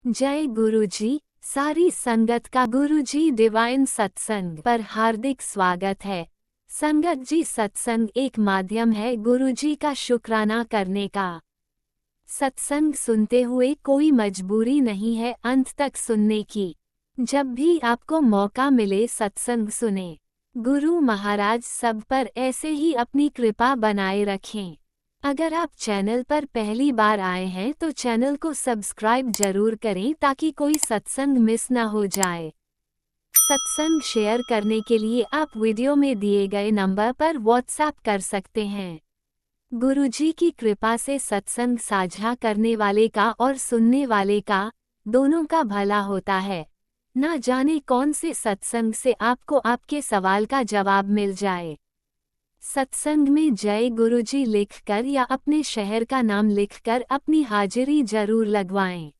जय गुरुजी। सारी संगत का गुरुजी डिवाइन सत्संग पर हार्दिक स्वागत है। संगत जी, सत्संग एक माध्यम है गुरुजी का शुक्राना करने का। सत्संग सुनते हुए कोई मजबूरी नहीं है अंत तक सुनने की। जब भी आपको मौका मिले सत्संग सुने। गुरु महाराज सब पर ऐसे ही अपनी कृपा बनाए रखें। अगर आप चैनल पर पहली बार आए हैं तो चैनल को सब्सक्राइब जरूर करें ताकि कोई सत्संग मिस ना हो जाए। सत्संग शेयर करने के लिए आप वीडियो में दिए गए नंबर पर व्हाट्सएप कर सकते हैं। गुरुजी की कृपा से सत्संग साझा करने वाले का और सुनने वाले का, दोनों का भला होता है। ना जाने कौन से सत्संग से आपको आपके सवाल का जवाब मिल जाए। सत्संग में जय गुरुजी लिखकर या अपने शहर का नाम लिखकर अपनी हाजिरी जरूर लगवाएं।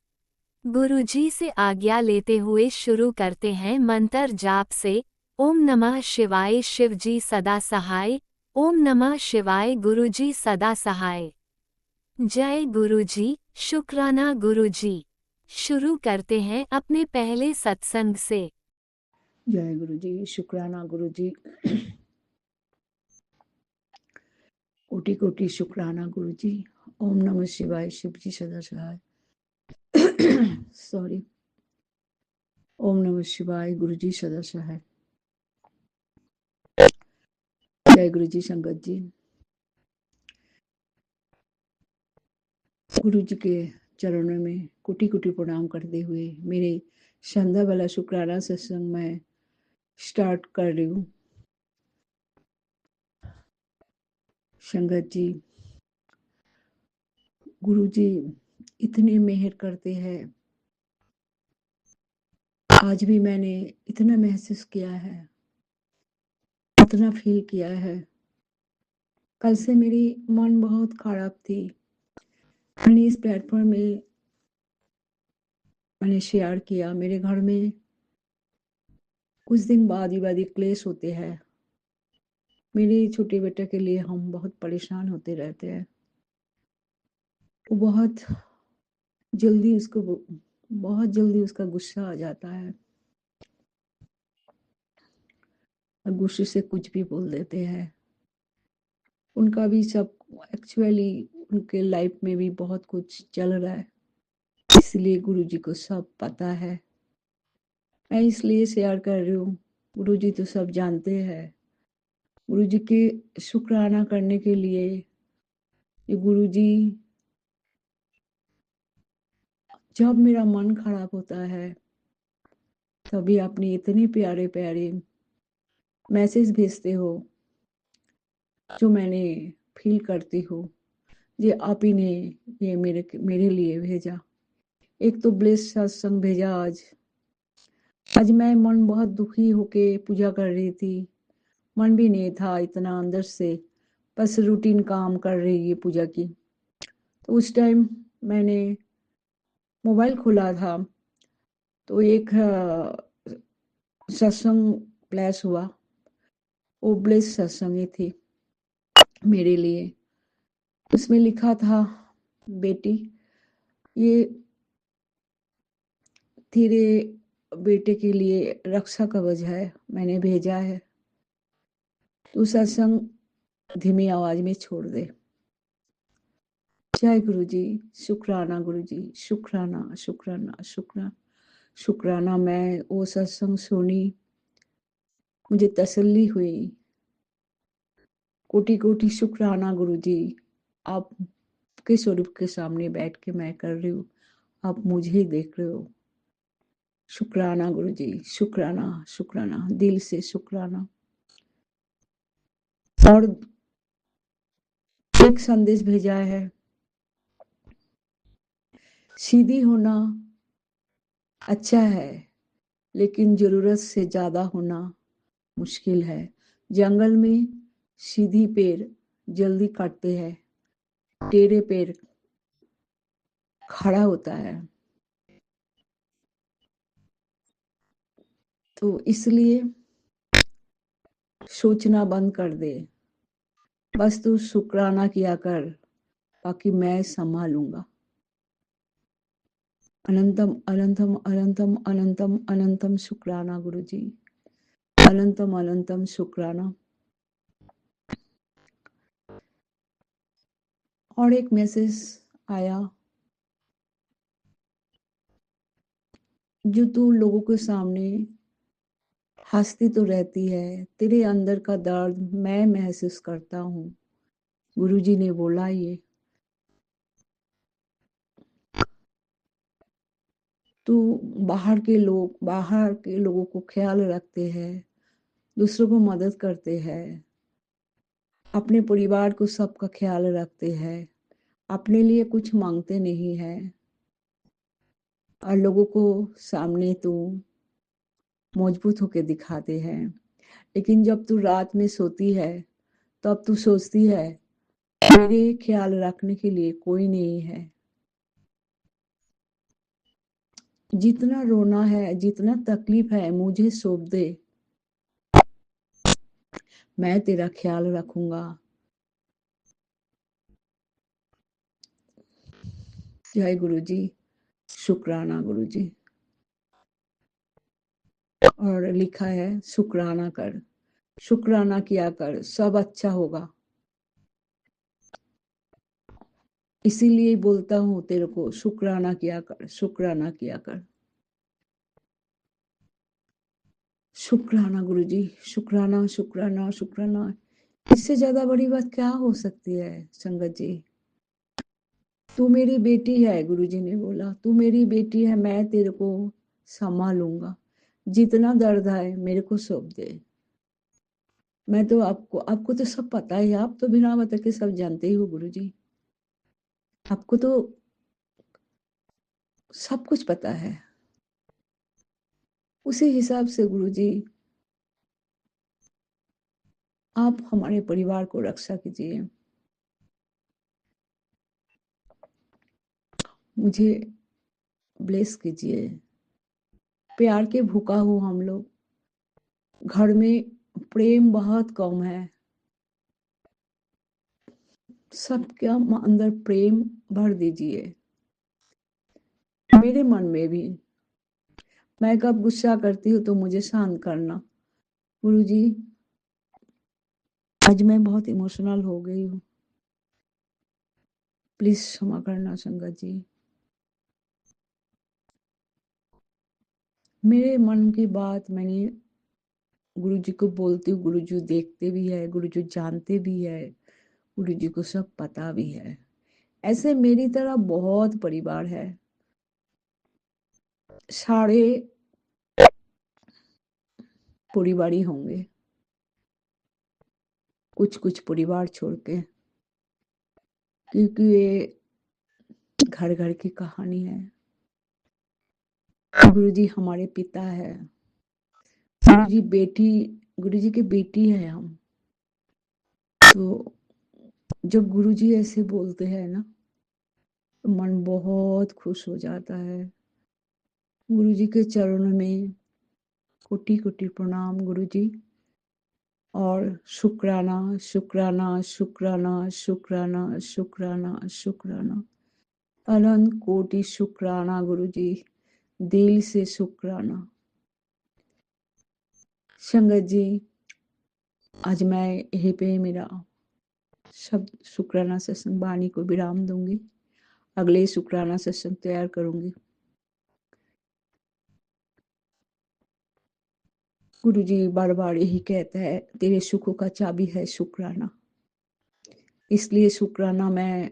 गुरुजी से आज्ञा लेते हुए शुरू करते हैं मंत्र जाप से। ओम नमः शिवाय शिवजी सदा सहाय। ओम नमः शिवाय गुरुजी सदा सहाय। जय गुरुजी, शुक्राना गुरुजी। शुरू करते हैं अपने पहले सत्संग से। जय गुरु जी, शुक्राना गुरु जी। कोटि कोटि शुक्राना गुरु जी। ओम नमः शिवाय शिव जी सदा सहाय। सॉरी। ओम नमः शिवाय गुरु जी सदा सहाय। जय गुरु जी संगत जी। गुरु जी के चरणों में कोटि कोटि प्रणाम करते हुए मेरे संध्या वाला शुक्राना सत्संग में स्टार्ट कर रही हूँ। संगत जी, गुरु जी इतने मेहर करते हैं। आज भी मैंने इतना महसूस किया है, इतना फील किया है। कल से मेरी मन बहुत खराब थी। मैंने इस प्लेटफॉर्म में मैंने शेयर किया, मेरे घर में कुछ दिन बाद विवादी क्लेश होते हैं। मेरे छोटे बेटे के लिए हम बहुत परेशान होते रहते हैं। वो बहुत जल्दी उसका गुस्सा आ जाता है और गुस्से से कुछ भी बोल देते हैं। उनका भी सब एक्चुअली उनके लाइफ में भी बहुत कुछ चल रहा है, इसलिए गुरुजी को सब पता है। मैं इसलिए शेयर कर रही हूँ। गुरुजी तो सब जानते हैं। गुरुजी के शुक्राना करने के लिए ये गुरुजी, जब मेरा मन खराब होता है तभी अपने इतने प्यारे प्यारे मैसेज भेजते हो जो मैंने फील करती हूँ। ये आप ही ने ये मेरे लिए भेजा। एक तो ब्लेस सत्संग भेजा आज मैं मन बहुत दुखी होके पूजा कर रही थी। मन भी नहीं था इतना अंदर से, बस रूटीन काम कर रही है पूजा की। तो उस टाइम मैंने मोबाइल खोला था तो एक सत्संग प्लेस हुआ। वो ब्लेस सत्संग ही थी मेरे लिए। उसमें लिखा था, बेटी ये तेरे बेटे के लिए रक्षा कवच है, मैंने भेजा है, तू सत्संग धीमी आवाज में छोड़ दे। जय गुरु जी, शुक्राना गुरु जी, शुक्राना शुक्राना शुक्राना शुक्राना। मैं वो सत्संग सुनी, मुझे तसल्ली हुई। कोटि कोटि शुक्राना गुरु जी। आपके स्वरूप के सामने बैठ के मैं कर रही हूँ, आप मुझे ही देख रहे हो। शुक्राना गुरु जी, शुक्राना शुक्राना, दिल से शुक्राना। और एक संदेश भेजा है, सीधी होना अच्छा है लेकिन जरूरत से ज्यादा होना मुश्किल है। जंगल में सीधी पेड़ जल्दी काटते हैं, टेढ़े पेड़ खड़ा होता है। तो इसलिए सोचना बंद कर दे, बस तू शुक्राना किया कर, बाकी मैं संभालूंगा। अनंतम अनंतम अनंतम अनंतम अनंतम शुक्राना गुरुजी, अनंतम अनंतम शुक्राना। और एक मैसेज आया, जो तू लोगों के सामने हंसती तो रहती है, तेरे अंदर का दर्द मैं महसूस करता हूँ। गुरुजी ने बोला ये, तू बाहर के लोगों को ख्याल रखते हैं, दूसरों को मदद करते हैं, अपने परिवार को सबका ख्याल रखते हैं, अपने लिए कुछ मांगते नहीं है, और लोगों को सामने तू मजबूत होके दिखाते हैं। लेकिन जब तू रात में सोती है तब तू सोचती है मेरे ख्याल रखने के लिए कोई नहीं है। जितना रोना है, जितना तकलीफ है, मुझे सौंप दे, मैं तेरा ख्याल रखूंगा। जय गुरु जी, शुक्राना गुरु जी। और लिखा है शुक्राना कर, शुक्राना किया कर, सब अच्छा होगा। इसीलिए बोलता हूँ तेरे को, शुक्राना किया कर, शुक्राना किया कर। शुक्राना गुरुजी, शुक्राना शुक्राना शुक्राना। इससे ज्यादा बड़ी बात क्या हो सकती है संगत जी। तू मेरी बेटी है, गुरुजी ने बोला, तू मेरी बेटी है, मैं तेरे को संभालूंगा। जितना दर्द है मेरे को सौंप दे। मैं तो आपको तो सब पता ही है, आप तो बिना बता के सब जानते ही हो गुरुजी। आपको तो सब कुछ पता है। उसी हिसाब से गुरुजी आप हमारे परिवार को रक्षा कीजिए। मुझे ब्लेस कीजिए। प्यार के भूखा हो हम लोग। घर में प्रेम बहुत कम है। सबके अंदर प्रेम भर दीजिए, मेरे मन में भी। मैं कब गुस्सा करती हूँ तो मुझे शांत करना। गुरुजी, आज मैं बहुत इमोशनल हो गई हूँ, प्लीज क्षमा करना संगत जी। मेरे मन की बात मैंने गुरुजी को बोलती हूँ, गुरुजी देखते भी है, गुरुजी जानते भी है, गुरुजी को सब पता भी है। ऐसे मेरी तरह बहुत परिवार है। सारे परिवार ही होंगे, कुछ कुछ परिवार छोड़ के, क्योंकि ये घर घर की कहानी है। गुरुजी हमारे पिता है, गुरुजी की बेटी है हम। तो जब गुरुजी ऐसे बोलते हैं ना, तो मन बहुत खुश हो जाता है। गुरुजी के चरणों में कोटि कोटि प्रणाम गुरुजी। और शुक्राना शुक्राना शुक्राना शुक्राना शुक्राना शुक्राना, अनंत कोटि शुक्राना गुरुजी, दिल से शुक्राना। संगत जी, आज मैं यहीं पे मेरा शब्द शुक्राना सत्संग वाणी को विराम दूंगी। अगले शुक्राना सत्संग तैयार करूंगी। गुरुजी बार बार यही कहता है, तेरे सुखों का चाबी है शुक्राना। इसलिए शुक्राना मैं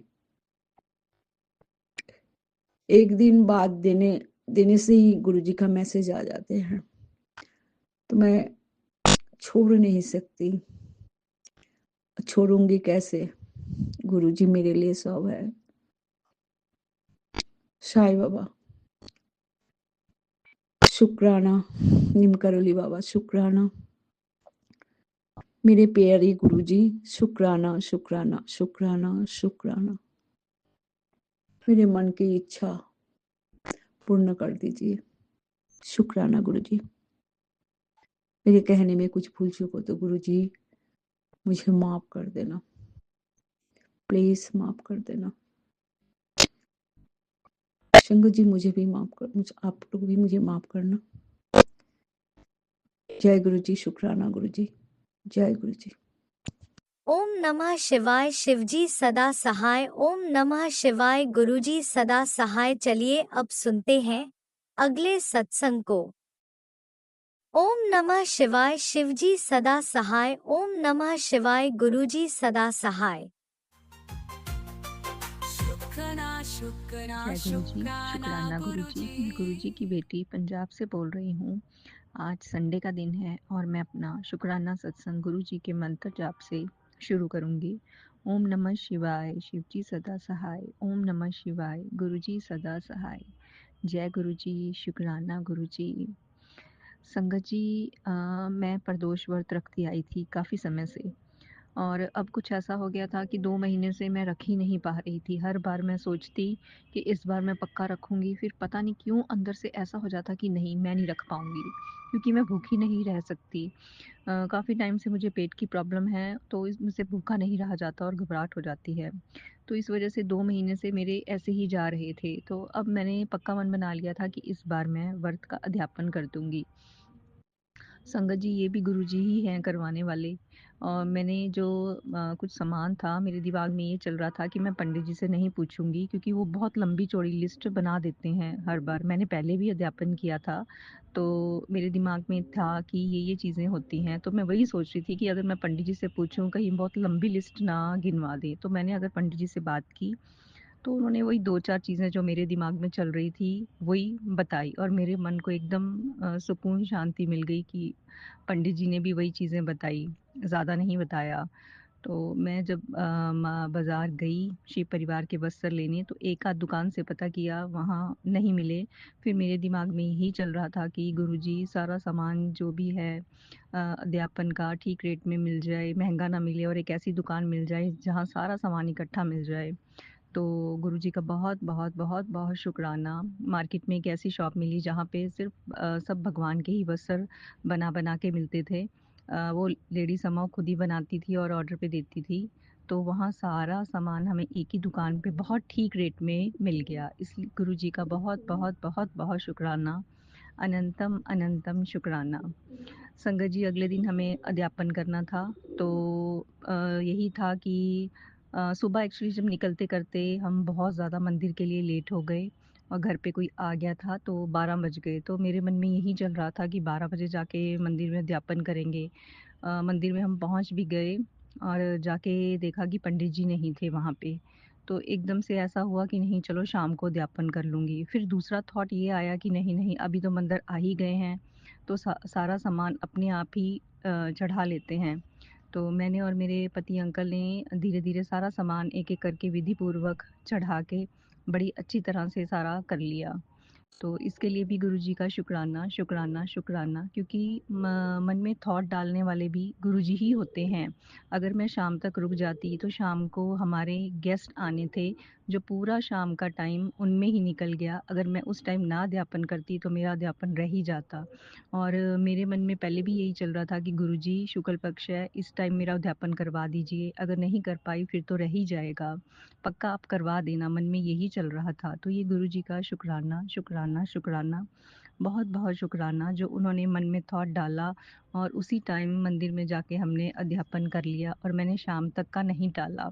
एक दिन बाद देने से ही गुरुजी का मैसेज आ जाते हैं, तो मैं छोड़ नहीं सकती। छोड़ूंगी कैसे, गुरुजी मेरे लिए सब है। साईं बाबा शुक्राना, निम करोली बाबा शुक्राना, मेरे प्यारे गुरुजी शुक्राना शुक्राना शुक्राना शुक्राना। मेरे मन की इच्छा पूर्ण कर दीजिए। शुक्राना गुरुजी। मेरे कहने में कुछ भूल चूक हो तो गुरुजी मुझे माफ कर देना, प्लीज माफ कर देना। संगत जी मुझे भी माफ़ कर मुझ आप लोग भी मुझे माफ़ करना। जय गुरु जी, शुक्राना गुरु जी। जय गुरु जी। ओम नमः शिवाय शिवजी सदा सहाय। ओम नमः शिवाय गुरुजी सदा सहाय। चलिए अब सुनते हैं अगले सत्संग को। ओम नमः शिवाय शिवजी सदा सहाय। ओम नमः शिवाय गुरुजी सदा सहाय। जय गुरु जी, शुक्राना गुरु जी। मैं गुरु जी की बेटी पंजाब से बोल रही हूँ। आज संडे का दिन है और मैं अपना शुक्राना सत्संग गुरु जी के मंत्र जाप से शुरू करूँगी। ओम नमः शिवाय, शिव जी सदा सहाय। ओम नमः शिवाय, गुरु जी सदा सहाय। जय गुरु जी, शुक्राना गुरु जी। संगत जी, मैं प्रदोष व्रत रखती आई थी काफ़ी समय से, और अब कुछ ऐसा हो गया था कि 2 महीने से मैं रख ही नहीं पा रही थी। हर बार मैं सोचती कि इस बार मैं पक्का रखूँगी, फिर पता नहीं क्यों अंदर से ऐसा हो जाता कि नहीं, मैं नहीं रख पाऊँगी, क्योंकि मैं भूखी नहीं रह सकती। काफ़ी टाइम से मुझे पेट की प्रॉब्लम है, तो इस मुझसे भूखा नहीं रहा जाता और घबराहट हो जाती है। तो इस वजह से 2 महीने से मेरे ऐसे ही जा रहे थे। तो अब मैंने पक्का मन बना लिया था कि इस बार मैं व्रत का अध्यापन कर दूँगी। संगत जी, ये भी गुरुजी ही हैं करवाने वाले। और मैंने जो कुछ सामान था, मेरे दिमाग में ये चल रहा था कि मैं पंडित जी से नहीं पूछूंगी, क्योंकि वो बहुत लंबी चौड़ी लिस्ट बना देते हैं हर बार। मैंने पहले भी अध्यापन किया था, तो मेरे दिमाग में था कि ये चीज़ें होती हैं। तो मैं वही सोच रही थी कि अगर मैं पंडित जी से पूछूं, कहीं बहुत लंबी लिस्ट ना गिनवा दें। तो मैंने अगर पंडित जी से बात की, तो उन्होंने वही 2-4 चीज़ें जो मेरे दिमाग में चल रही थी, वही बताई, और मेरे मन को एकदम सुकून, शांति मिल गई कि पंडित जी ने भी वही चीज़ें बताई, ज़्यादा नहीं बताया। तो मैं जब बाज़ार गई शिव परिवार के वस्त्र लेने, तो एक आध दुकान से पता किया, वहाँ नहीं मिले। फिर मेरे दिमाग में यही चल रहा था कि गुरुजी सारा सामान जो भी है अध्यापन का ठीक रेट में मिल जाए, महँगा ना मिले, और एक ऐसी दुकान मिल जाए जहाँ सारा सामान इकट्ठा मिल जाए। तो गुरुजी का बहुत बहुत बहुत बहुत शुक्राना। मार्केट में एक ऐसी शॉप मिली जहाँ पे सिर्फ सब भगवान के ही वस्त्र बना बना के मिलते थे। वो लेडी समहाउ खुद ही बनाती थी और ऑर्डर पे देती थी। तो वहाँ सारा सामान हमें एक ही दुकान पे बहुत ठीक रेट में मिल गया। इसलिए गुरुजी का बहुत बहुत बहुत बहुत शुक्राना, अनंतम अनंतम शुक्राना। संगत जी, अगले दिन हमें अध्यापन करना था। तो यही था कि सुबह एक्चुअली जब निकलते करते हम बहुत ज़्यादा मंदिर के लिए लेट हो गए, और घर पे कोई आ गया था, तो 12 बज गए। तो मेरे मन में यही चल रहा था कि 12 बजे जाके मंदिर में अध्यापन करेंगे। मंदिर में हम पहुंच भी गए, और जाके देखा कि पंडित जी नहीं थे वहाँ पे। तो एकदम से ऐसा हुआ कि नहीं, चलो शाम को अध्यापन कर लूँगी। फिर दूसरा थॉट ये आया कि नहीं नहीं, अभी तो मंदिर आ ही गए हैं, तो सारा सामान अपने आप ही चढ़ा लेते हैं। तो मैंने और मेरे पति अंकल ने धीरे-धीरे सारा सामान एक-एक करके विधि पूर्वक चढ़ा के बड़ी अच्छी तरह से सारा कर लिया। तो इसके लिए भी गुरुजी का शुक्राना, शुक्राना, शुक्राना, क्योंकि मन में थॉट डालने वाले भी गुरुजी ही होते हैं। अगर मैं शाम तक रुक जाती, तो शाम को हमारे गेस्ट आने थे, जो पूरा शाम का टाइम उनमें ही निकल गया। अगर मैं उस टाइम ना अध्यापन करती, तो मेरा अध्यापन रह ही जाता। और मेरे मन में पहले भी यही चल रहा था कि गुरुजी शुक्ल पक्ष है, इस टाइम मेरा अध्यापन करवा दीजिए। अगर नहीं कर पाई, फिर तो रह ही जाएगा, पक्का आप करवा देना, मन में यही चल रहा था। तो ये गुरुजी का शुक्राना, शुक्राना, शुक्राना, बहुत बहुत शुक्राना, जो उन्होंने मन में थॉट डाला, और उसी टाइम मंदिर में जाके हमने अध्यापन कर लिया, और मैंने शाम तक का नहीं टाला।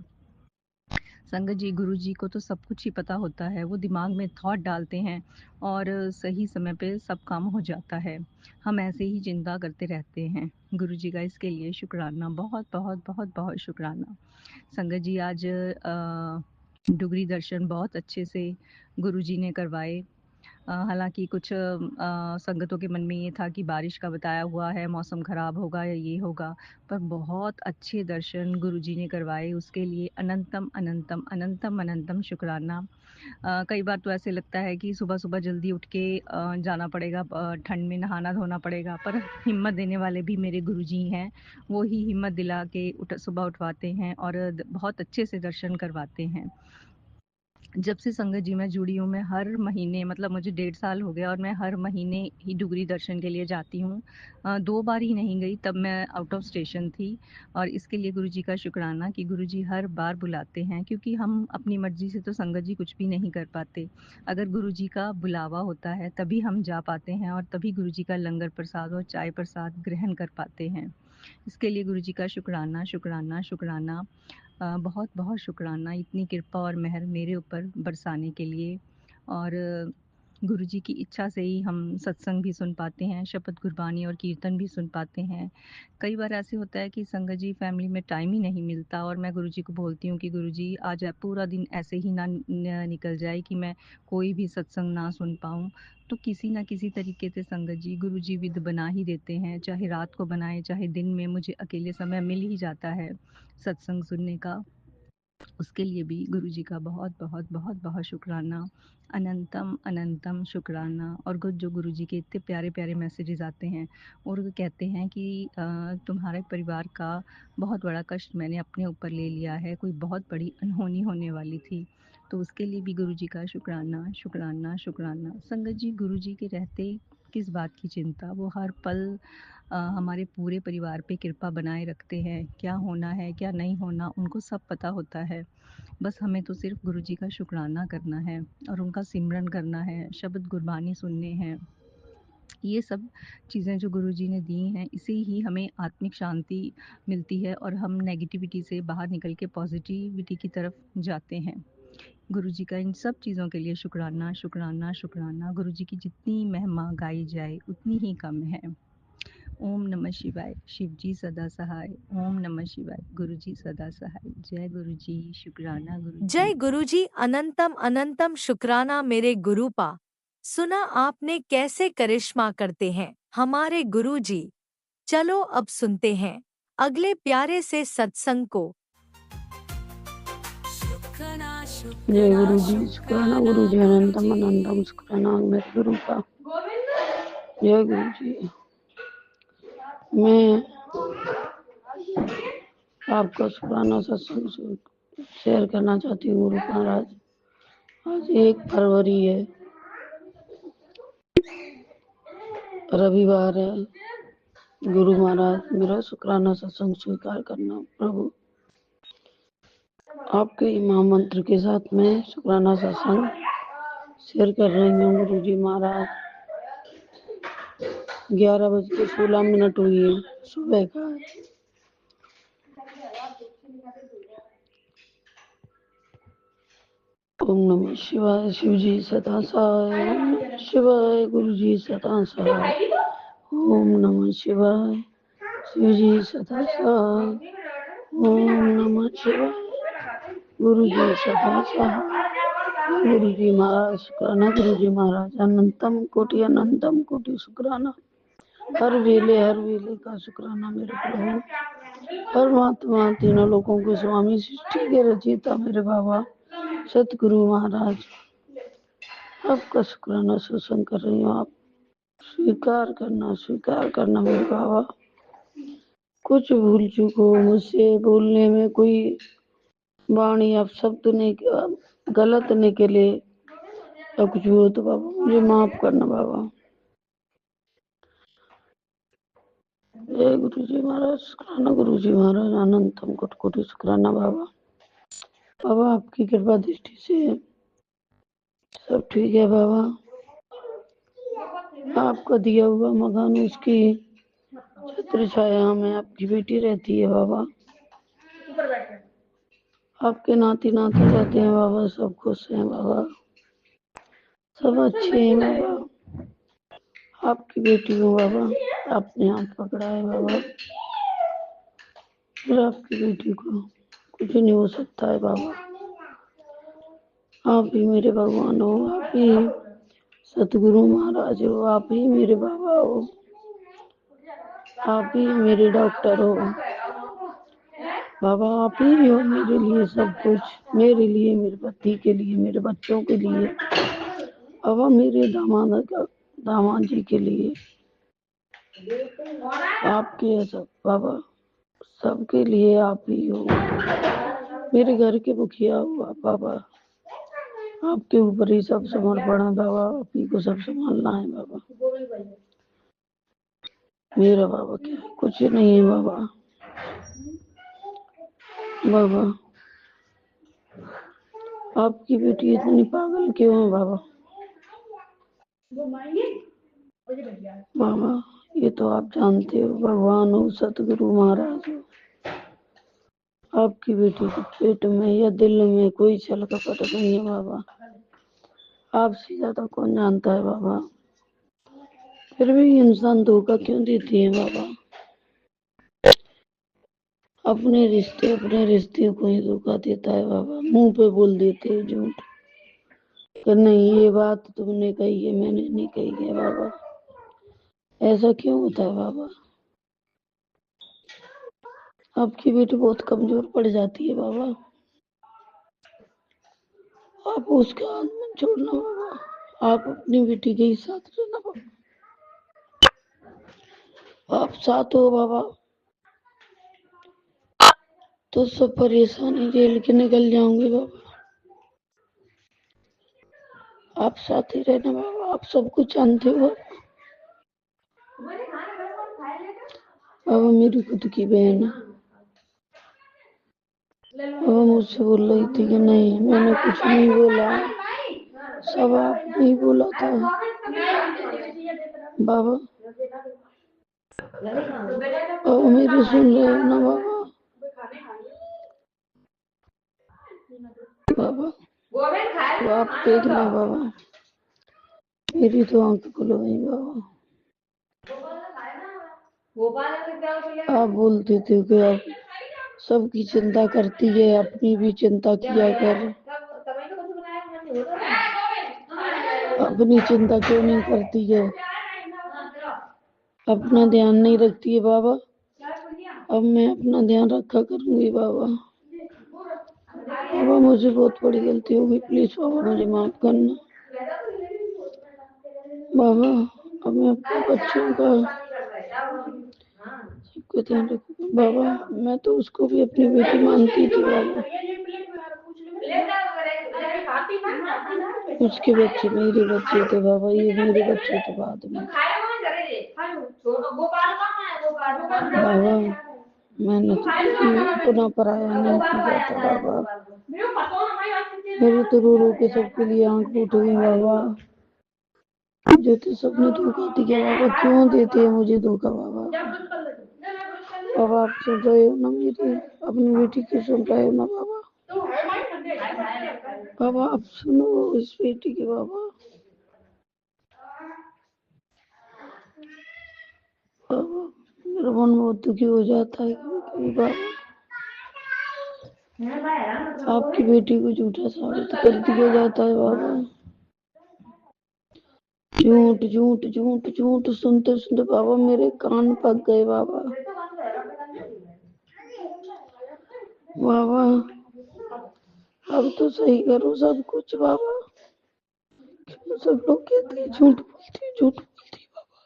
संगत जी, गुरु जी को तो सब कुछ ही पता होता है, वो दिमाग में थॉट डालते हैं और सही समय पे सब काम हो जाता है। हम ऐसे ही चिंता करते रहते हैं। गुरु जी का इसके लिए शुक्राना, बहुत बहुत बहुत बहुत शुक्राना। संगत जी, आज डुगरी दर्शन बहुत अच्छे से गुरु जी ने करवाए। हालाँकि कुछ संगतों के मन में ये था कि बारिश का बताया हुआ है, मौसम ख़राब होगा या ये होगा, पर बहुत अच्छे दर्शन गुरुजी ने करवाए, उसके लिए अनंतम, अनंतम, अनंतम, अनंतम शुक्राना। कई बार तो ऐसे लगता है कि सुबह-सुबह जल्दी उठ के जाना पड़ेगा, ठंड में नहाना-धोना पड़ेगा, पर हिम्मत देने वाले भी मेरे गुरुजी हैं। वो ही हिम्मत दिला के सुबह उठवाते हैं और बहुत अच्छे से दर्शन करवाते हैं। जब से संगत जी मैं जुड़ी हूँ, मैं हर महीने मतलब मुझे 1.5 साल हो गया और मैं हर महीने ही डुगरी दर्शन के लिए जाती हूँ। 2 बार ही नहीं गई, तब मैं आउट ऑफ स्टेशन थी और इसके लिए गुरुजी का शुक्राना कि गुरुजी हर बार बुलाते हैं, क्योंकि हम अपनी मर्ज़ी से तो संगत जी कुछ भी नहीं कर पाते। अगर गुरुजी का बुलावा होता है तभी हम जा पाते हैं और तभी गुरुजी का लंगर प्रसाद और चाय प्रसाद ग्रहण कर पाते हैं। इसके लिए गुरुजी का शुक्राना, शुक्राना, शुक्राना। बहुत बहुत शुक्राना इतनी कृपा और मेहर मेरे ऊपर बरसाने के लिए। और गुरुजी की इच्छा से ही हम सत्संग भी सुन पाते हैं, शपथ गुरबानी और कीर्तन भी सुन पाते हैं। कई बार ऐसे होता है कि संगत जी फैमिली में टाइम ही नहीं मिलता और मैं गुरुजी को बोलती हूँ कि गुरुजी आज पूरा दिन ऐसे ही ना निकल जाए कि मैं कोई भी सत्संग ना सुन पाऊँ। तो किसी ना किसी तरीके से संगत जी गुरुजी विध बना ही देते हैं, चाहे रात को बनाए चाहे दिन में, मुझे अकेले समय मिल ही जाता है सत्संग सुनने का। उसके लिए भी गुरुजी का बहुत बहुत बहुत बहुत शुक्राना, अनंतम अनंतम शुक्राना। और जो गुरुजी के इतने प्यारे प्यारे मैसेजेस आते हैं और वो कहते हैं कि तुम्हारे परिवार का बहुत बड़ा कष्ट मैंने अपने ऊपर ले लिया है, कोई बहुत बड़ी अनहोनी होने वाली थी। तो उसके लिए भी गुरुजी का शुक्राना, शुक्राना, शुक्राना। संगत जी गुरुजी के रहते किस बात की चिंता, वो हर पल हमारे पूरे परिवार पे कृपा बनाए रखते हैं। क्या होना है क्या नहीं होना उनको सब पता होता है। बस हमें तो सिर्फ गुरुजी का शुक्राना करना है और उनका सिमरन करना है, शब्द गुरबानी सुनने हैं। ये सब चीज़ें जो गुरुजी ने दी हैं, इससे ही हमें आत्मिक शांति मिलती है और हम नेगेटिविटी से बाहर निकल के पॉजिटिविटी की तरफ जाते हैं। गुरुजी का इन सब चीज़ों के लिए शुक्राना, शुक्राना, शुक्राना। गुरुजी की जितनी महिमा गाई जाए उतनी ही कम है। ओम नमः शिवाय, शिव जी सदा सहाय। ओम नमः शिवाय, गुरु जी सदा सहाय। जय गुरु जी, शुक्राना गुरु जी। जय गुरुजी, अनंतम अनंतम शुक्राना मेरे गुरुपा। सुना आपने कैसे करिश्मा करते हैं हमारे गुरुजी। चलो अब सुनते हैं अगले प्यारे से सत्संग को। जय गुरु जी, शुक्राना गुरु जी, अनंतम अनंतम शुक्राना मेरे गुरु का। जय गुरु जी, मैं आपका शुक्राना सत्संग शेयर करना चाहती हूँ। गुरु महाराज, आज 1 फरवरी है, रविवार है। गुरु महाराज, मेरा शुक्राना सत्संग स्वीकार करना। प्रभु, आपके महामंत्र के साथ मैं शुक्राना सत्संग शेयर कर रही हूँ। गुरु जी महाराज, 11:16 हुई है सुबह का। ओम नमः शिवाय, शिव जी सदा सहाय। ओम नमः शिवाय, गुरु जी सदा सहाय। ओम नमः शिवाय, शिव जी सदा सहाय। ओम नमः शिवाय, गुरु जी सदा सहाय। गुरु जी महाराज, शुक्राना गुरु जी महाराज, अनंतम कोटि शुक्राना। हर वेले का शुक्राना मेरे प्रभु परमात्मा, तीनों लोगों के स्वामी, सृष्टि के रचयिता मेरे बाबा सतगुरु महाराज, आपका शुक्राना सत्संग कर रही हूँ। आप स्वीकार करना मेरे बाबा। कुछ भूल चूक हो मुझसे बोलने में, कोई वाणी आप शब्द नहीं गलत निकले या कुछ हो तो बाबा मुझे माफ करना बाबा। जय गुरु जी महाराज, शुक्राना गुरु जी महाराज, अनंतम कोटि शुक्राना बाबा। बाबा आपकी कृपा दृष्टि से सब ठीक है बाबा। आपका दिया हुआ मकान, उसकी छत्र छाया में आपकी बेटी रहती है बाबा। आपके नाती नाती रहते हैं बाबा, सब खुश हैं बाबा, सब अच्छे हैं बाबा। आपकी बेटी को बाबा आपने हाथ पकड़ा है बाबा, फिर आपकी बेटी को कुछ नहीं हो सकता है बाबा। आप ही मेरे भगवान हो, आप ही सतगुरु महाराज हो, आप ही मेरे बाबा हो, आप ही मेरे डॉक्टर हो बाबा। आप ही हो मेरे लिए सब कुछ, मेरे लिए, मेरे पति के लिए, मेरे बच्चों के लिए बाबा, मेरे दामाद जी के लिए, आपके सब बाबा, सबके लिए आप ही हो। मेरे घर के मुखिया हो आप बाबा, आपके ऊपर ही सब समर्पण है बाबा, आप ही को सब संभालना है बाबा। मेरा बाबा क्या है, कुछ नहीं है बाबा। बाबा आपकी बेटी इतनी पागल क्यों है बाबा? बाबा ये तो आप जानते हो, भगवान हो, सतगुरु महाराज हो। आपकी बेटी के पेट में या दिल में कोई छल कपट नहीं है बाबा। आपसे ज्यादा कौन जानता है बाबा। फिर भी इंसान धोखा क्यों देती है बाबा? अपने रिश्ते को ही धोखा देता है बाबा। मुंह पे बोल देते हैं झूठ कि नहीं ये बात तुमने कही है, मैंने नहीं कही है बाबा। ऐसा क्यों होता है बाबा? आपकी बेटी बहुत कमजोर पड़ जाती है बाबा। आप उसका हाथ मत छोड़ना बाबा। आप अपनी बेटी के ही साथ रहना बाबा। आप साथ हो बाबा तो सब परेशानी झेल के निकल जाऊंगे बाबा। आप साथ ही रहना बाबा। आप सब कुछ जानते हो बाबा। मेरी खुद की बहन है बाबा, मुझसे बोल रही थी कि नहीं मैंने कुछ नहीं बोला, सब आपने ही बोला था बाबा। बाबा मेरी सुन रहे हो ना बाबा? बाबा तो आप देखना बाबा, मेरी तो आंख खुल गई बाबा। आप बोलते थे कि आप सबकी चिंता करती है, अपनी भी चिंता किया कर। अपनी चिंता क्यों नहीं करती है? अपना ध्यान नहीं रखती है बाबा। अब मैं अपना ध्यान रखा करूंगी बाबा। बाबा मुझे बहुत बड़ी गलती हो गई, प्लीज बाबा मुझे माफ करना बाबा। अब मैं अपने बच्चों का सबको ध्यान रखूंगा बाबा। मैं तो उसको भी अपनी बेटी मानती थी बाबा। उसके बच्चे मेरे बच्चे थे बाबा, ये मेरे बच्चे थे बाद में बाबा। मैंने तो कभी अपना पराया नहीं किया था बाबा। मेरे तो रो रो के सबके लिए आंख फूट गई बाबा। मुझे तो सबने धोखा दिया बाबा। क्यों देते हैं मुझे धोखा बाबा? बाबा आप सुन रहे हो ना मेरी अपनी बेटी की सुन रहे हो ना बाबा? बाबा आप सुनो इस बेटी की बाबा। बाबा मेरा मन बहुत दुखी हो जाता है कभी बाबा। आपकी बेटी को झूठा साबित कर दिया जाता है बाबा। झूठ झूठ झूठ झूठ सुनते सुनते बाबा मेरे कान पक गए बाबा। बाबा अब तो सही करो सब कुछ बाबा। सब लोग कहते हैं झूठ बोलती बाबा।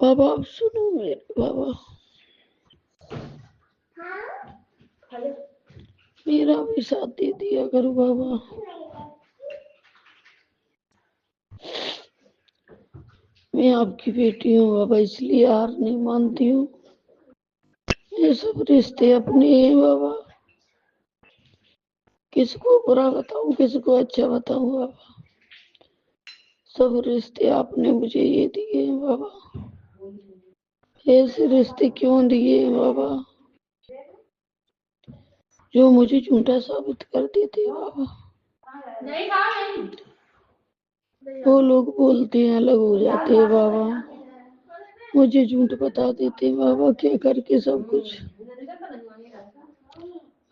बाबा आप सुनो मेरे बाबा। मेरा भी साथ दे दिया करो बाबा। मैं आपकी बेटी हूँ बाबा, इसलिए हार नहीं मानती हूँ। ये सब रिश्ते अपने हैं बाबा। किसको बुरा बताऊं, किसको अच्छा बताऊं बाबा। सब रिश्ते आपने मुझे ये दिए हैं बाबा। ऐसे रिश्ते क्यों दिए हैं बाबा जो मुझे झूठा साबित कर देते हैं बाबा। वो लोग बोलते हैं अलग हो जाते हैं बाबा, मुझे झूठ बता देते हैं बाबा। क्या करके सब कुछ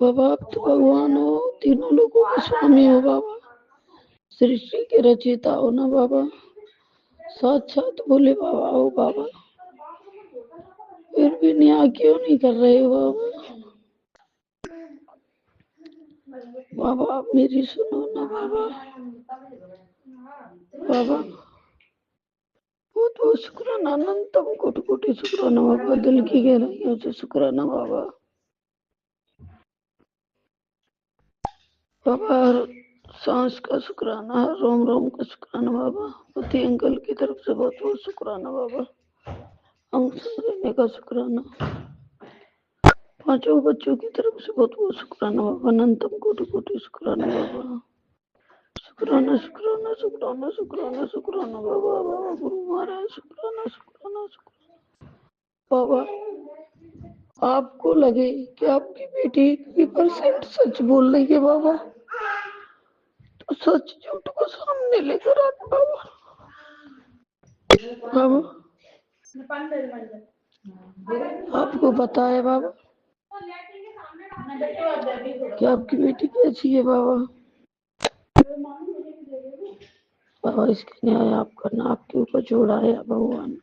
बाबा। आप तो भगवान हो, तीनों लोगों के स्वामी हो बाबा, सृष्टि के रचयिता हो ना बाबा। साक्षात बोले बाबा हो बाबा। फिर भी न्याय क्यों नहीं कर रहे हो बाबा? बाबा आप मेरी सुनो ना बाबा। बाबा बहुत बहुत शुक्राना, अनंतम कोटि कोटि शुक्राना बाबा। दिल की गहराइयों से शुक्राना बाबा। बाबा सांस का शुक्राना, रोम रोम का शुक्राना बाबा। पति अंकल की तरफ से बहुत बहुत शुक्राना बाबा। अंग संग रहने का शुक्राना। पांचों बच्चों की तरफ से बहुत बहुत शुक्राना बाबा। अनंतम कोटि कोटि शुक्राना बाबा। शुक्राना शुक्राना शुक्राना शुक्राना शुक्राना बाबा। बाबा गुरु महाराज शुक्राना शुक्राना शुक्राना बाबा। आपको लगे कि आपकी बेटी 1% सच बोल रही है बाबा, तो सच झूठ को सामने लेकर आना बाबा। बाबा आपको पता है बाबा कि आपकी बेटी कैसी है बाबा। बाबा इसके न्याय आप करना, आपके ऊपर छोड़ा है भगवान।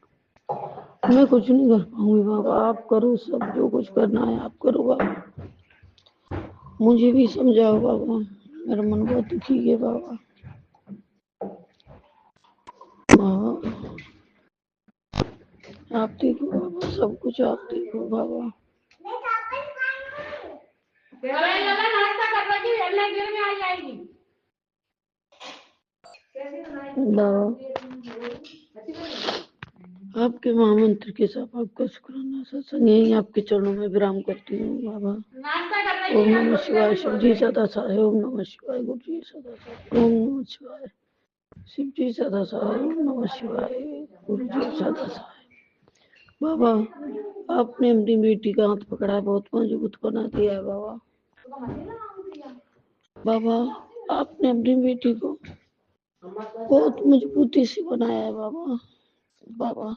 मैं कुछ नहीं कर पाऊंगी बाबा, आप करो सब, जो कुछ करना है आप करो बाबा। मुझे भी समझाओ बाबा, मेरा मन बहुत दुखी है बाबा। बाबा आप देखो बाबा, सब कुछ आप देखो बाबा। बाबा आपके महामंत्र के साथ आपका शुक्राना सत्संग यही आपके चरणों में विराम करती हूँ बाबा। ओम नमः शिवाय। शिव जी सदा सहाय। ओम नमः शिवाय। गुरु जी सदा सहाय। ओम नमः शिवाय। शिव जी सदा सहाय। ओम नमः शिवाय। गुरु जी सदा सहाय। बाबा आपने अपनी बेटी का हाथ पकड़ा है, बहुत मजबूत बना दिया है बाबा। बाबा आपने अपनी बेटी को बहुत मजबूती से बनाया है बाबा। बाबा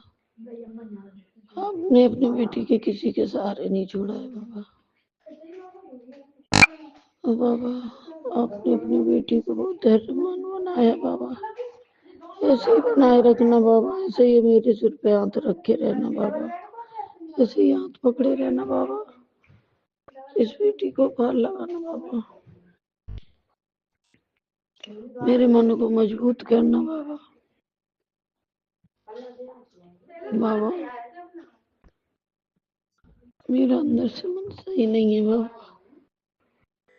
आपने अपनी बेटी के किसी के सहारे नहीं छोड़ा है बाबा। बाबा आपने अपनी बेटी को बहुत धैर्यवान बनाया बाबा। ऐसे ही बनाए रखना बाबा, ऐसे ही मेरे सिर पे हाथ रखे रहना बाबा, ऐसे ही हाथ पकड़े रहना बाबा। इस बेटी को पार लगाना बाबा, मेरे मन को मजबूत करना बाबा। बाबा मेरा अंदर से मन सही नहीं है बाबा,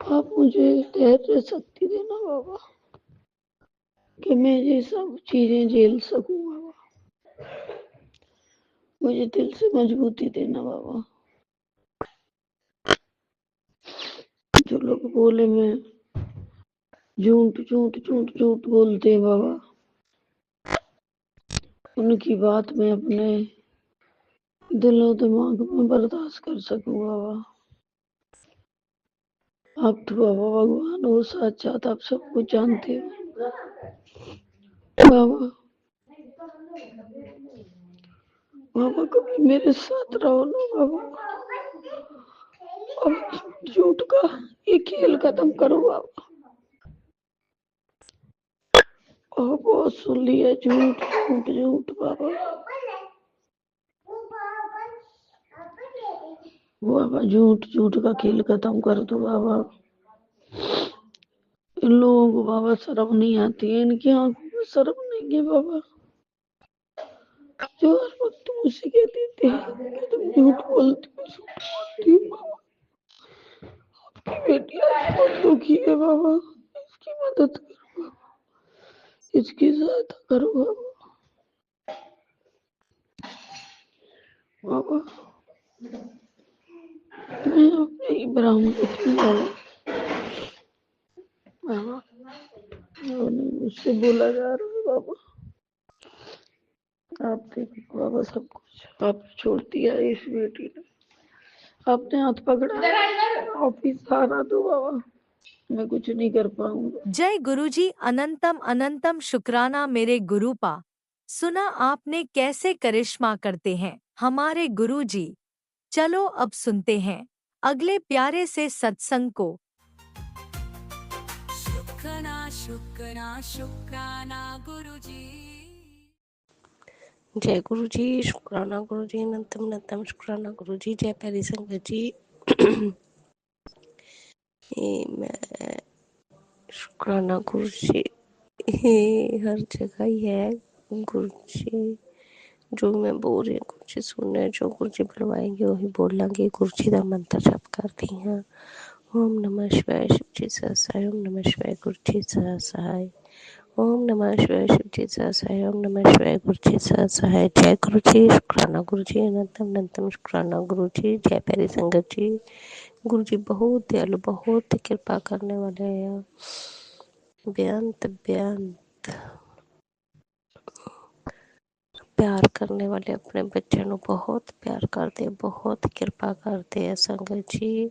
आप मुझे धैर्य शक्ति देना बाबा कि मैं ये सब चीजें झेल सकूं बाबा। मुझे दिल से मजबूती देना बाबा। जो लोग बोले मैं झूठ झूठ झूठ झूठ बोलते हैं बाबा, उनकी बात मैं अपने दिलो दिमाग में बर्दाश्त कर सकूं बाबा। आप तो बाबा भगवान हो साक्षात, आप सब कुछ जानते हो बाबा। बाबा कभी मेरे साथ रहो ना बाबा। अब झूठ का ये खेल खत्म करो बाबा। और बहुत सुन लिया झूठ झूठ झूठ बाबा। बाबा झूठ झूठ का खेल खत्म कर दो बाबा। इन लोगों को बाबा शर्म नहीं आती है, इनकी आंखों में शर्म नहीं है बाबा। जो हर वक्त मुझसे कहते थे कि तुम झूठ बोलती हो, झूठ बोलती हो बाबा। आपकी बेटी आज बहुत दुखी है बाबा, इसकी मदद करो बाबा, इसकी सहायता करो बाबा। बाबा मैं अपने ही ब्राह्मण थी बाबा। बाबा मुझसे बोला जा रहा है बाबा। आप देखो बाबा, सब कुछ आप छोड़ दिया इस बेटी ने। आपने हाथ पकड़ा, ऑफिस सहारा दो बाबा, मैं कुछ नहीं कर पाऊंगा। जय गुरुजी। अनंतम अनंतम शुक्राना मेरे गुरुपा। सुना आपने कैसे करिश्मा करते हैं हमारे गुरुजी। चलो अब सुनते हैं अगले प्यारे से सत्संग को। शुक्राना शुक्राना शुक्राना गुरुजी। जय गुरु जी। शुक्राना गुरु जी। अनंतम अनंतम शुक्राना गुरु जी। जय प्यारी संगत जी। मैं शुक्राना गुरु जी, हर जगह ही है गुरु जी। जो मैं बोल रही हूँ गुरु जी सुन रहे, जो गुरु जी बुलवाएंगे वही बोलांगे। गुरु जी का मंत्र जप करती हाँ, ओम नमः शिवाय शिव जी सहसाय ओम नमः शिवाय गुरु जी सहसाय ओम नमः शिवाय शिव जी सहसाय ओम नमः शिवाय गुरु जी सहसाय। जय गुरु जी, शुक्राना गुरु जी, अनंतम अनंतम शुक्राना गुरु जी। जय प्यारी संगत जी। गुरु जी बहुत दयालु, बहुत कृपा करने वाले हैं। बेअंत बेअंत प्यार करने वाले अपने बच्चों ਨੂੰ बहुत प्यार करते, बहुत कृपा करते हैं संगत जी।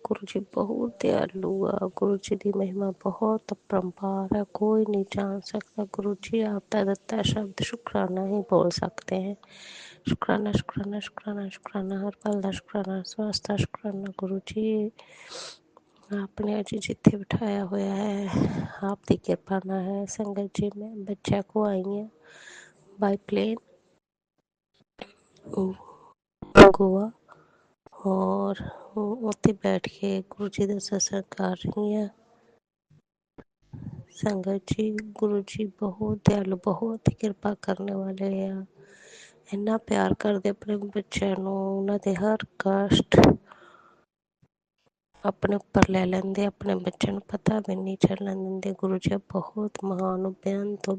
गुरु जी बहुत दयालु है। गुरु जी की महिमा बहुत अपरंपार है, कोई नहीं जान सकता। गुरु जी आपका दत्ता शब्द शुक्राना ही बोल सकते हैं। शुक्राना शुक्राना शुक्राना शुक्राना, हर पल का शुक्राना, स्वास्थ्य शुक्राना गुरु जी। आपने अज जिथे बिठाया हुआ है आपकी कृपा ना है संगत जी। मैं बच्चा को आई है बाय प्लेन गोवा और उत्थे बैठ के गुरु जी का सत्संग कर रही हैं। संगत जी गुरु जी बहुत दयालु, बहुत कृपा करने वाले हैं। इन्ना प्यार करते अपने बच्चों को, उन्होंने हर कष्ट अपने उपर ले लेंदे, अपने बच्चों को पता भी नहीं चलन देंगे। गुरु जी बहुत महान हो, बेअंत हो।